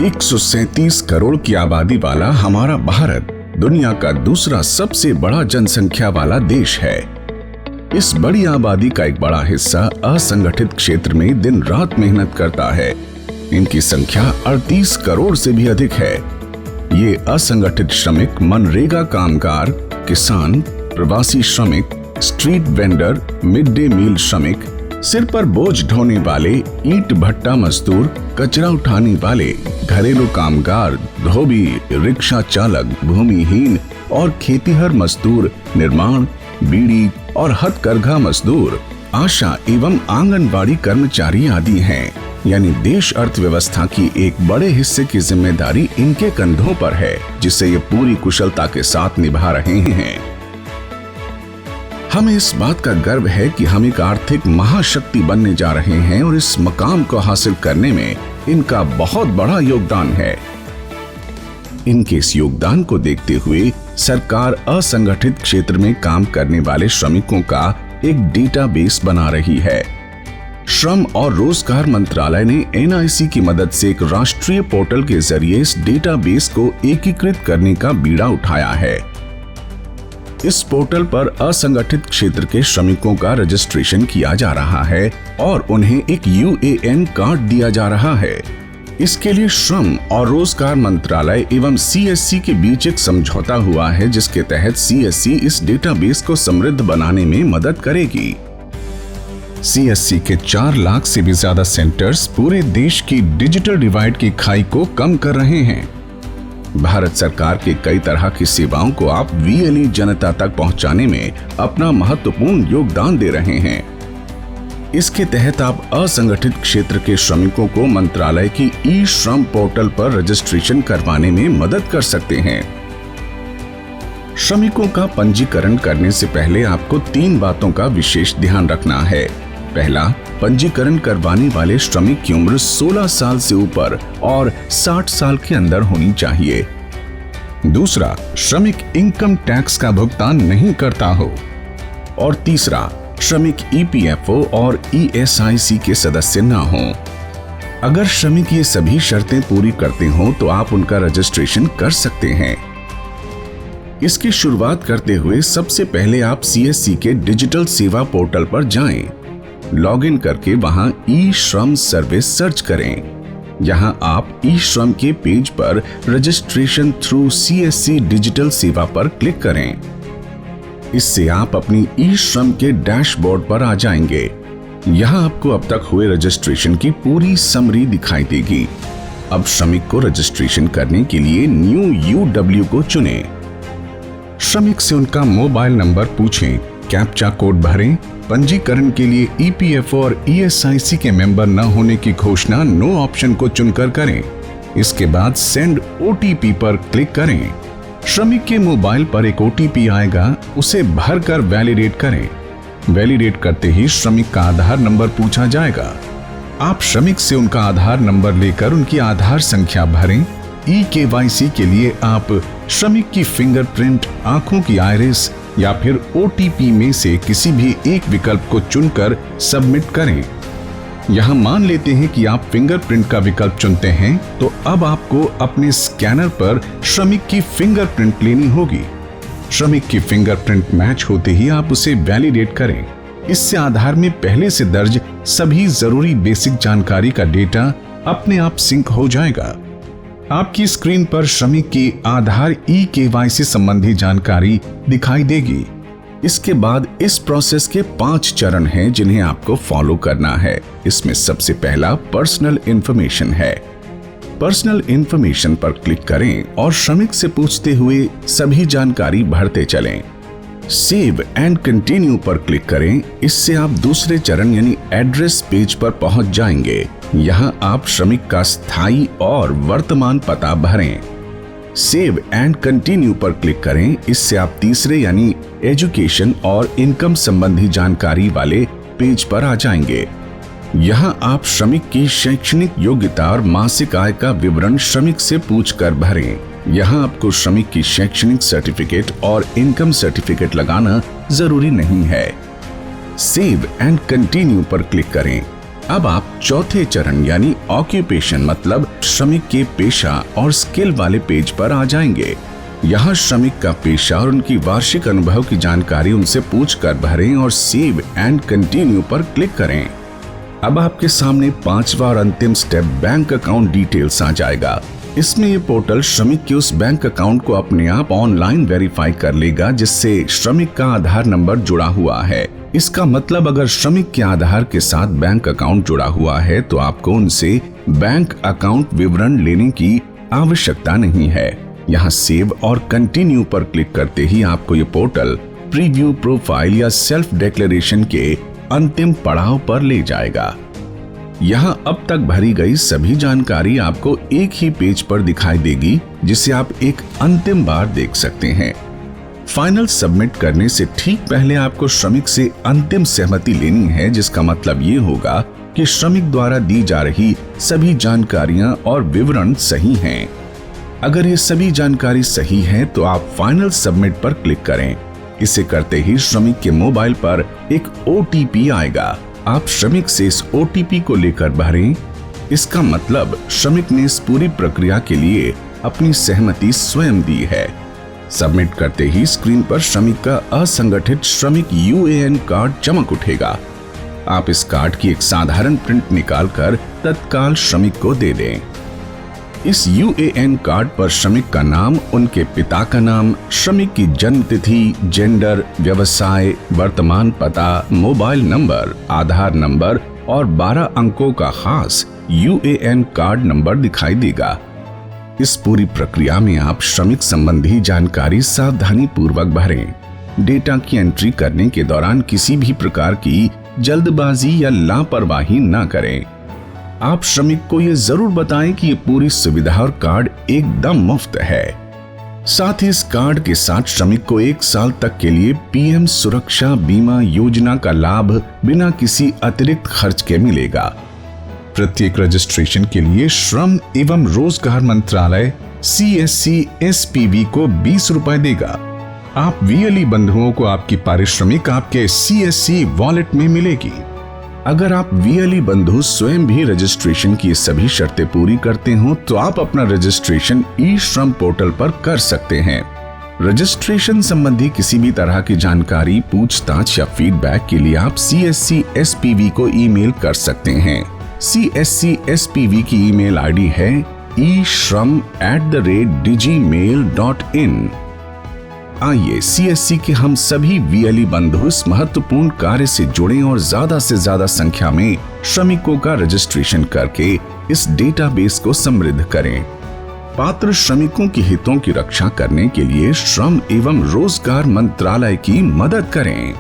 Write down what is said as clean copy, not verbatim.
137 करोड़ की आबादी वाला हमारा भारत दुनिया का दूसरा सबसे बड़ा जनसंख्या वाला देश है। इस बड़ी आबादी का एक बड़ा हिस्सा असंगठित क्षेत्र में दिन रात मेहनत करता है। इनकी संख्या 38 करोड़ से भी अधिक है। ये असंगठित श्रमिक मनरेगा कामगार, किसान, प्रवासी श्रमिक, street vendor, mid day meal श्रमिक, सिर पर बोझ ढोने वाले, ईंट भट्टा मजदूर, कचरा उठाने वाले, घरेलू कामगार, धोबी, रिक्शा चालक, भूमिहीन और खेतीहर मजदूर, निर्माण, बीड़ी और हथकरघा मजदूर, आशा एवं आंगनबाड़ी कर्मचारी आदि हैं। यानी देश अर्थव्यवस्था की एक बड़े हिस्से की जिम्मेदारी इनके कंधों पर है, जिसे ये पूरी कुशलता के साथ निभा रहे हैं। हमें इस बात का गर्व है कि हम एक आर्थिक महाशक्ति बनने जा रहे हैं और इस मकाम को हासिल करने में इनका बहुत बड़ा योगदान है। इनके इस योगदान को देखते हुए सरकार असंगठित क्षेत्र में काम करने वाले श्रमिकों का एक डेटाबेस बना रही है। श्रम और रोजगार मंत्रालय ने NIC की मदद से एक राष्ट्रीय पोर्टल के जरिए इस डेटाबेस को एकीकृत करने का बीड़ा उठाया है। इस पोर्टल पर असंगठित क्षेत्र के श्रमिकों का रजिस्ट्रेशन किया जा रहा है और उन्हें एक UAN कार्ड दिया जा रहा है। इसके लिए श्रम और रोजगार मंत्रालय एवं CSC के बीच एक समझौता हुआ है, जिसके तहत CSC इस डेटाबेस को समृद्ध बनाने में मदद करेगी। CSC के 4 लाख से भी ज्यादा सेंटर्स पूरे देश की डिजिटल डिवाइड की खाई को कम कर रहे हैं। भारत सरकार के कई तरह की सेवाओं को आप VLE जनता तक पहुंचाने में अपना महत्वपूर्ण योगदान दे रहे हैं। इसके तहत आप असंगठित क्षेत्र के श्रमिकों को मंत्रालय की ई-श्रम पोर्टल पर रजिस्ट्रेशन करवाने में मदद कर सकते हैं। श्रमिकों का पंजीकरण करने से पहले आपको 3 बातों का विशेष ध्यान रखना है। पहला, पंजीकरण करवाने वाले श्रमिक की उम्र 16 साल से ऊपर और 60 साल के अंदर होनी चाहिए। दूसरा, श्रमिक इनकम टैक्स का भुगतान नहीं करता हो। और तीसरा, श्रमिक EPFO और ESIC के सदस्य न हो। अगर श्रमिक ये सभी शर्तें पूरी करते हो तो आप उनका रजिस्ट्रेशन कर सकते हैं। इसकी शुरुआत करते हुए सबसे पहले आप CSC के डिजिटल सेवा पोर्टल पर जाएं। लॉगिन करके वहां ई-श्रम सर्विस सर्च करें। यहां आप ई-श्रम के पेज पर रजिस्ट्रेशन थ्रू CSC डिजिटल सेवा पर क्लिक करें। इससे आप अपनी ई-श्रम के डैशबोर्ड पर आ जाएंगे। यहां आपको अब तक हुए रजिस्ट्रेशन की पूरी समरी दिखाई देगी। अब श्रमिक को रजिस्ट्रेशन करने के लिए न्यू UW को चुनें। श्रमिक से उनका मोबाइल नंबर पूछें, कैप्चा कोड भरें। पंजीकरण के लिए EPFO और ESIC के मेंबर न होने की घोषणा नो ऑप्शन को चुनकर करें। इसके बाद सेंड OTP पर क्लिक करें। श्रमिक के मोबाइल पर एक OTP आएगा, उसे भरकर वैलिडेट करें। वैलिडेट करते ही श्रमिक का आधार नंबर पूछा जाएगा। आप श्रमिक से उनका आधार नंबर लेकर उनकी आधार संख्या भरें। eKYC के लिए आप श्रमिक की फिंगरप्रिंट, आंखों की आइरिस या फिर OTP में से किसी भी एक विकल्प को चुनकर सबमिट करें। यहां मान लेते हैं कि आप फिंगरप्रिंट का विकल्प चुनते हैं, तो अब आपको अपने स्कैनर पर श्रमिक की फिंगरप्रिंट लेनी होगी। श्रमिक की फिंगरप्रिंट मैच होते ही आप उसे वैलिडेट करें। इससे आधार में पहले से दर्ज सभी जरूरी बेसिक जानकारी का डेटा अपने आप सिंक हो जाएगा। आपकी स्क्रीन पर श्रमिक की आधार eKYC संबंधी जानकारी दिखाई देगी। इसके बाद इस प्रोसेस के 5 चरण हैं जिन्हें आपको फॉलो करना है। इसमें सबसे पहला पर्सनल इंफॉर्मेशन है। पर्सनल इंफॉर्मेशन पर क्लिक करें और श्रमिक से पूछते हुए सभी जानकारी भरते चलें। सेव एंड कंटिन्यू पर क्लिक करें। इससे आप दूसरे चरण यानी एड्रेस पेज पर पहुंच जाएंगे। यहां आप श्रमिक का स्थायी और वर्तमान पता भरें। सेव एंड कंटिन्यू पर क्लिक करें। इससे आप तीसरे यानी एजुकेशन और इनकम संबंधी जानकारी वाले पेज पर आ जाएंगे। यहां आप श्रमिक की शैक्षणिक योग्यता और मासिक आय का विवरण श्रमिक से पूछकर भरें। यहाँ आपको श्रमिक की शैक्षणिक सर्टिफिकेट और इनकम सर्टिफिकेट लगाना जरूरी नहीं है। सेव एंड कंटिन्यू पर क्लिक करें। अब आप चौथे चरण यानी ऑक्यूपेशन मतलब श्रमिक के पेशा और स्किल वाले पेज पर आ जाएंगे। यहाँ श्रमिक का पेशा और उनकी वार्षिक अनुभव की जानकारी उनसे पूछकर भरें और सेव एंड कंटिन्यू पर क्लिक करें। अब आपके सामने पांचवा और अंतिम स्टेप बैंक अकाउंट डिटेल्स आ जाएगा। इसमें ये पोर्टल श्रमिक के उस बैंक अकाउंट को अपने आप ऑनलाइन वेरीफाई कर लेगा जिससे श्रमिक का आधार नंबर जुड़ा हुआ है। इसका मतलब अगर श्रमिक के आधार के साथ बैंक अकाउंट जुड़ा हुआ है तो आपको उनसे बैंक अकाउंट विवरण लेने की आवश्यकता नहीं है। यहाँ सेव और कंटिन्यू पर क्लिक करते ही आपको ये पोर्टल प्रीव्यू प्रोफाइल या सेल्फ डिक्लेरेशन के अंतिम पड़ाव पर ले जाएगा। यहाँ अब तक भरी गई सभी जानकारी आपको एक ही पेज पर दिखाई देगी जिसे आप एक अंतिम बार देख सकते हैं। फाइनल सबमिट करने से ठीक पहले आपको श्रमिक से अंतिम सहमति लेनी है, जिसका मतलब ये होगा कि श्रमिक द्वारा दी जा रही सभी जानकारियां और विवरण सही हैं। अगर ये सभी जानकारी सही है तो आप फाइनल सबमिट पर क्लिक करें। इसे करते ही श्रमिक के मोबाइल पर एक OTP आएगा। आप श्रमिक से इस OTP को लेकर भरें। इसका मतलब श्रमिक ने इस पूरी प्रक्रिया के लिए अपनी सहमति स्वयं दी है। सबमिट करते ही स्क्रीन पर श्रमिक का असंगठित श्रमिक UAN कार्ड चमक उठेगा। आप इस कार्ड की एक साधारण प्रिंट निकालकर तत्काल श्रमिक को दे दें। इस UAN कार्ड पर श्रमिक का नाम, उनके पिता का नाम, श्रमिक की जन्म तिथि, जेंडर, व्यवसाय, वर्तमान पता, मोबाइल नंबर, आधार नंबर और 12 अंकों का खास UAN कार्ड नंबर दिखाई देगा। इस पूरी प्रक्रिया में आप श्रमिक संबंधी जानकारी सावधानी पूर्वक भरें। डेटा की एंट्री करने के दौरान किसी भी प्रकार की जल्दबाजी या लापरवाही न करें। आप श्रमिक को ये जरूर बताएं कि ये पूरी सुविधा और कार्ड एकदम मुफ्त है। साथ ही इस कार्ड के साथ श्रमिक को 1 साल तक के लिए PM सुरक्षा बीमा योजना का लाभ बिना किसी अतिरिक्त खर्च के मिलेगा। प्रत्येक रजिस्ट्रेशन के लिए श्रम एवं रोजगार मंत्रालय CSC SPV को 20 रुपए देगा। आप VLE बंधुओं को आपकी पारिश्रमिक आपके CSC वॉलेट में मिलेगी। अगर आप VLE बंधु स्वयं भी रजिस्ट्रेशन की सभी शर्तें पूरी करते हो तो आप अपना रजिस्ट्रेशन ई-श्रम पोर्टल पर कर सकते हैं। रजिस्ट्रेशन संबंधी किसी भी तरह की जानकारी, पूछताछ या फीडबैक के लिए आप CSC SPV को ईमेल कर सकते हैं। CSC SPV की ईमेल ID है ishram@digmail.in। आइए CSC के हम सभी VLE बंधु इस महत्वपूर्ण कार्य से जुड़ें और ज्यादा से ज्यादा संख्या में श्रमिकों का रजिस्ट्रेशन करके इस डेटाबेस को समृद्ध करें। पात्र श्रमिकों के हितों की रक्षा करने के लिए श्रम एवं रोजगार मंत्रालय की मदद करें।